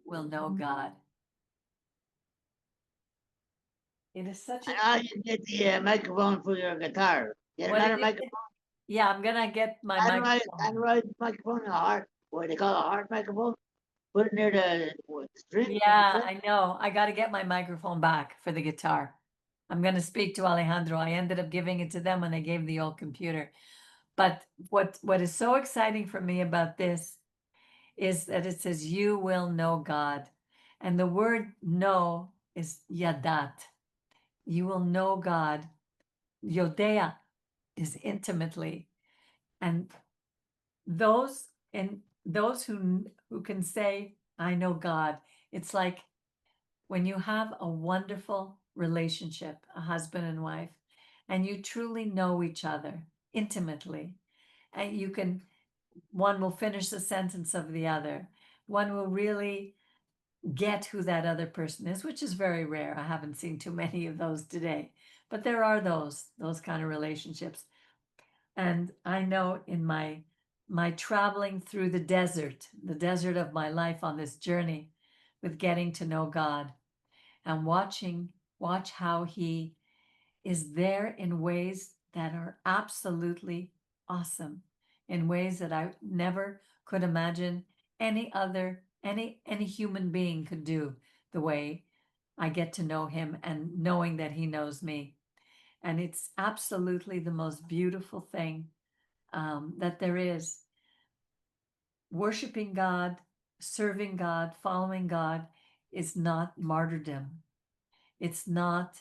will know God. It is such a. And how you get the microphone for your guitar? Get What another did you microphone. Yeah, I'm gonna get my microphone. Android microphone, a heart, what they call a heart microphone. Put it near the string. Yeah, I know. I got to get my microphone back for the guitar. I'm going to speak to Alejandro. I ended up giving it to them when they gave the old computer. But what is so exciting for me about this is that it says, you will know God. And the word know is yadat. You will know God. Yodea is intimately. And those who can say, I know God, it's like when you have a wonderful relationship, a husband and wife, and you truly know each other intimately, and one will finish the sentence of the other. One will really get who that other person is, which is very rare. I haven't seen too many of those today, but there are those kind of relationships. And I know in my traveling through the desert of my life on this journey with getting to know God and watch how he is there in ways that are absolutely awesome, in ways that I never could imagine any human being could do the way I get to know him and knowing that he knows me. And it's absolutely the most beautiful thing that there is. Worshiping God, serving God, following God is not martyrdom. It's not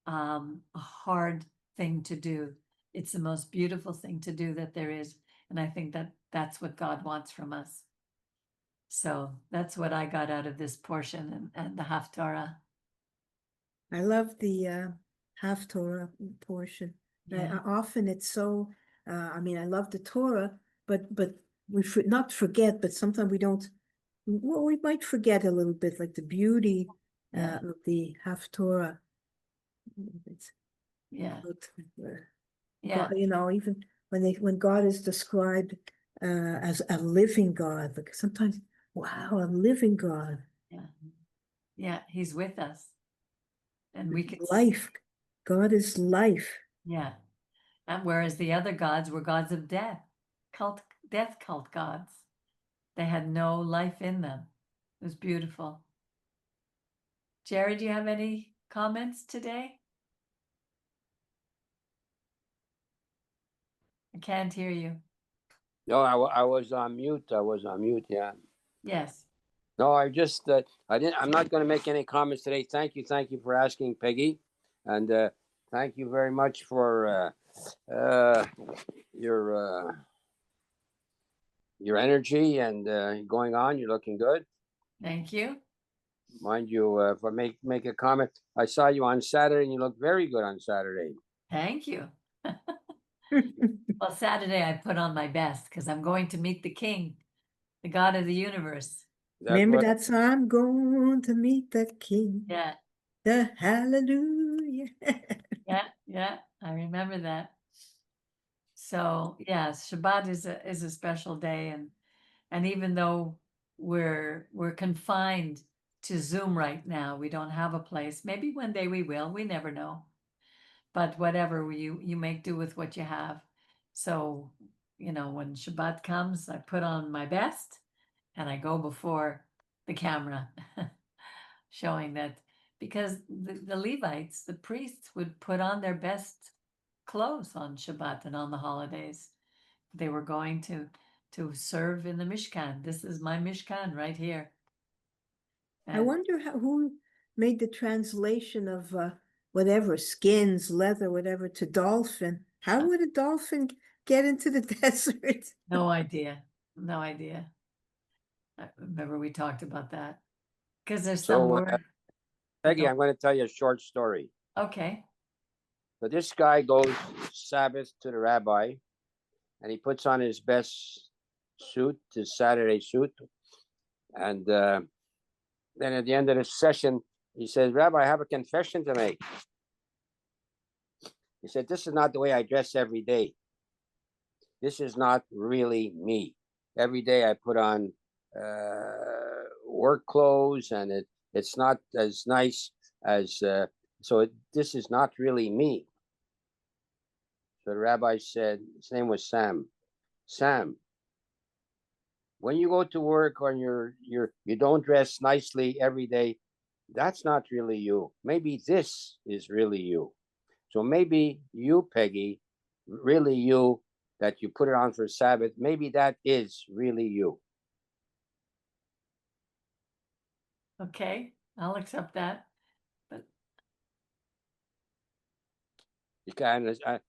a hard thing to do. It's the most beautiful thing to do that there is. And I think that that's what God wants from us. So that's what I got out of this portion and the Haftarah. I love the Haftorah portion. Yeah. Often it's so, I mean, I love the Torah, but we should not forget, but sometimes we don't, well, we might forget a little bit, like the beauty Yeah. of the Haftorah. It's Yeah. God, you know, even when God is described as a living God, like sometimes, wow, a living God. Yeah. Yeah. He's with us. And we can life. God is life. Yeah. And whereas the other gods were gods of death cult gods. They had no life in them. It was beautiful. Jerry, do you have any comments today? I can't hear you. No, I was on mute. Yeah. Yes. No, I just I'm not going to make any comments today. Thank you for asking, Peggy, and thank you very much for your energy and going on. You're looking good. Thank you. Mind you, if I make a comment, I saw you on Saturday, and you look very good on Saturday. Thank you. Well, Saturday I put on my best because I'm going to meet the King, the God of the universe. Remember that song? I'm going to meet the King. Yeah. The hallelujah. Yeah. I remember that. So yes, Shabbat is a special day, and even though we're confined to Zoom right now, we don't have a place. Maybe one day we will. We never know. But whatever, you make do with what you have. So when Shabbat comes, I put on my best and I go before the camera, showing that, because the Levites, the priests, would put on their best clothes on Shabbat and on the holidays. They were going to serve in the Mishkan. This is my Mishkan right here. I And wonder who made the translation of whatever, skins, leather, whatever, to dolphin. How would a dolphin get into the desert? no idea. No idea. I remember we talked about that. Because there's some So, word. Peggy, I'm going to tell you a short story. Okay. So this guy goes Sabbath to the rabbi, and he puts on his best suit, his Saturday suit, and then at the end of the session, he says, "Rabbi, I have a confession to make." He said, "This is not the way I dress every day. This is not really me. Every day I put on work clothes, and it's not as nice as this is not really me." So the rabbi said, his name was Sam. Sam, when you go to work or you don't dress nicely every day, that's not really you. Maybe this is really you. So maybe you, Peggy, really you, that you put it on for Sabbath, maybe that is really you. Okay. I'll accept that. But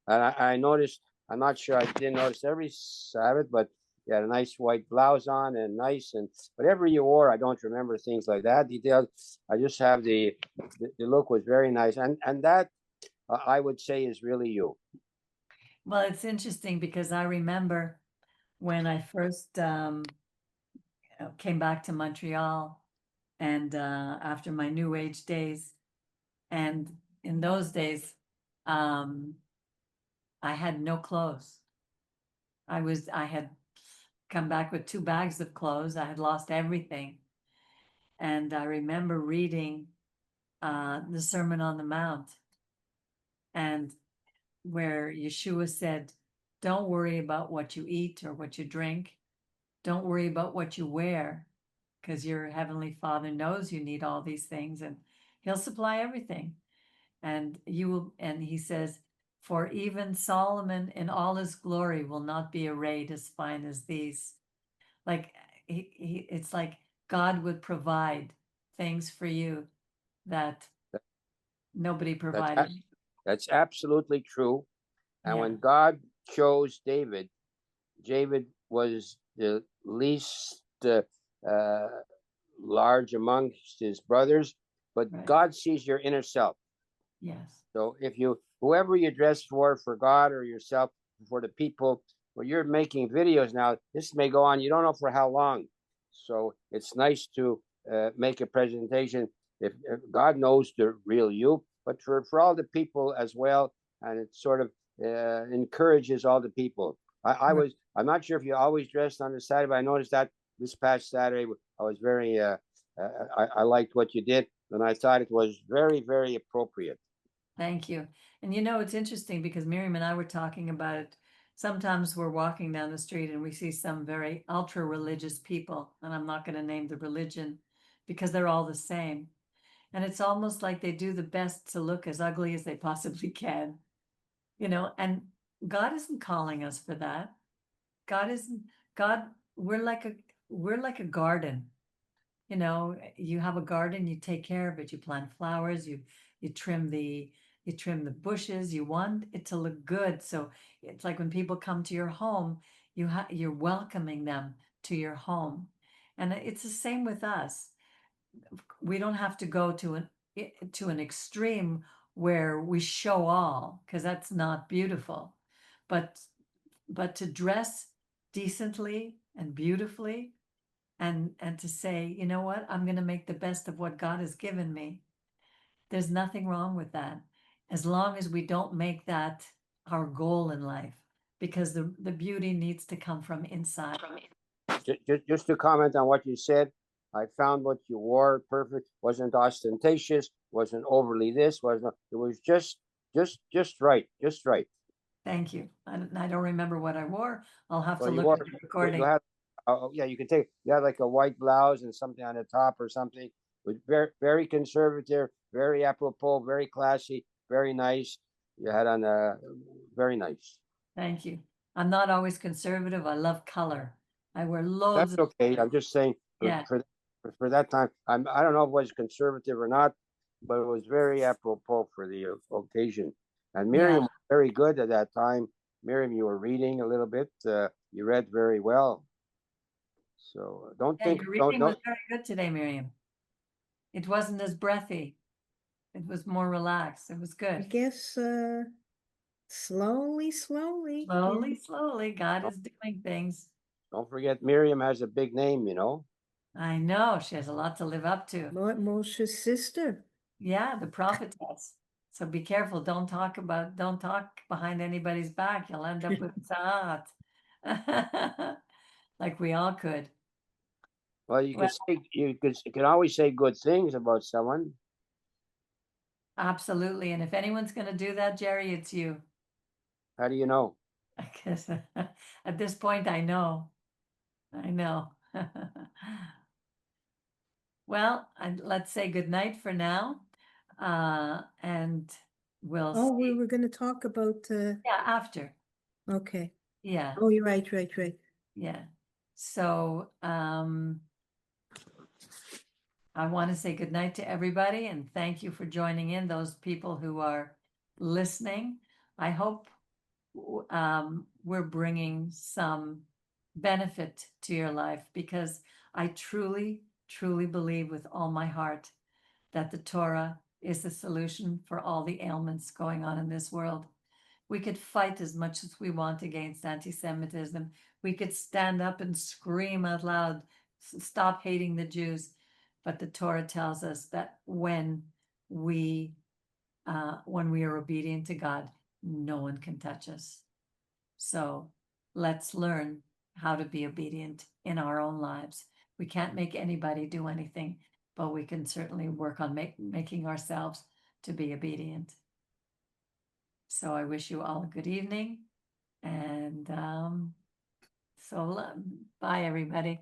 I noticed, I'm not sure, I didn't notice every Sabbath, but you had a nice white blouse on and nice, and whatever you wore, I don't remember things like that details. I just have the look was very nice, and that I would say is really you. well, it's interesting because I remember when I first came back to Montreal, and after my New Age days, and in those days, I had no clothes. I had come back with 2 bags of clothes. I had lost everything. And I remember reading the Sermon on the Mount, and where Yeshua said, don't worry about what you eat or what you drink. Don't worry about what you wear, because your Heavenly Father knows you need all these things and He'll supply everything. And he says, for even Solomon in all his glory will not be arrayed as fine as these. Like it's like God would provide things for you that nobody provided. That's absolutely true. And Yeah. when God chose David, David was the least large amongst his brothers, but Right. God sees your inner self. Yes. So if whoever you dress for God or yourself, for the people, well, you're making videos now, this may go on, you don't know for how long. So it's nice to make a presentation if God knows the real you, but for all the people as well. And it sort of encourages all the people. I'm not sure if you always dressed on the Saturday, but I noticed that this past Saturday, I was very, I liked what you did, and I thought it was very, very appropriate. Thank you. And it's interesting because Miriam and I were talking about it. Sometimes we're walking down the street and we see some very ultra religious people, and I'm not going to name the religion because they're all the same. And it's almost like they do the best to look as ugly as they possibly can, and God isn't calling us for that. God isn't, God, we're like a garden. You have a garden, you take care of it, you plant flowers, you trim the bushes, you want it to look good. So it's like when people come to your home, you're welcoming them to your home. And it's the same with us. We don't have to go to an extreme where we show all, because that's not beautiful. But to dress decently and beautifully, and to say, you know what, I'm going to make the best of what God has given me. There's nothing wrong with that, as long as we don't make that our goal in life, because the beauty needs to come from inside. Just to comment on what you said, I found what you wore perfect. Wasn't ostentatious. Wasn't overly this. Wasn't. It was just right. Just right. Thank you. I don't remember what I wore. I'll have Well, to you look wore, at the you recording. had, oh, yeah, you had like a white blouse and something on the top or something. Was very, very conservative, very apropos, very classy, very nice. You had on very nice. Thank you. I'm not always conservative. I love color. I wear loads That's of okay. I'm just saying yeah. for that time, I don't know if it was conservative or not, but it was very apropos for the occasion. And Miriam was very good at that time. Miriam, you were reading a little bit. You read very well. So don't Yeah, think your don't reading was don't very good today, Miriam. It wasn't as breathy. It was more relaxed. It was I good. guess slowly, slowly. Slowly, slowly, God is doing things. don't forget Miriam has a big name, you know. I know she has a lot to live up to. Moshe's sister. Yeah, the prophetess. So be careful. Don't talk behind anybody's back. You'll end up with Saat. Like we all could. Well, you Well, could say you can always say good things about someone. absolutely. And if anyone's going to do that, Jerry, it's you. How do you know? Because at this point, I know. I know. Well, let's say good night for now. And we'll Oh, we see. were going to talk about, Yeah, after. okay. Yeah, Oh, you're right, right. yeah. So I want to say good night to everybody and thank you for joining in, those people who are listening. I hope we're bringing some benefit to your life because I truly, truly believe with all my heart that the Torah is the solution for all the ailments going on in this world. We could fight as much as we want against anti-Semitism. We could stand up and scream out loud, stop hating the Jews. But the Torah tells us that when we are obedient to God, no one can touch us. So let's learn how to be obedient in our own lives. We can't make anybody do anything, but we can certainly work on making ourselves to be obedient. So I wish you all a good evening. And bye, everybody.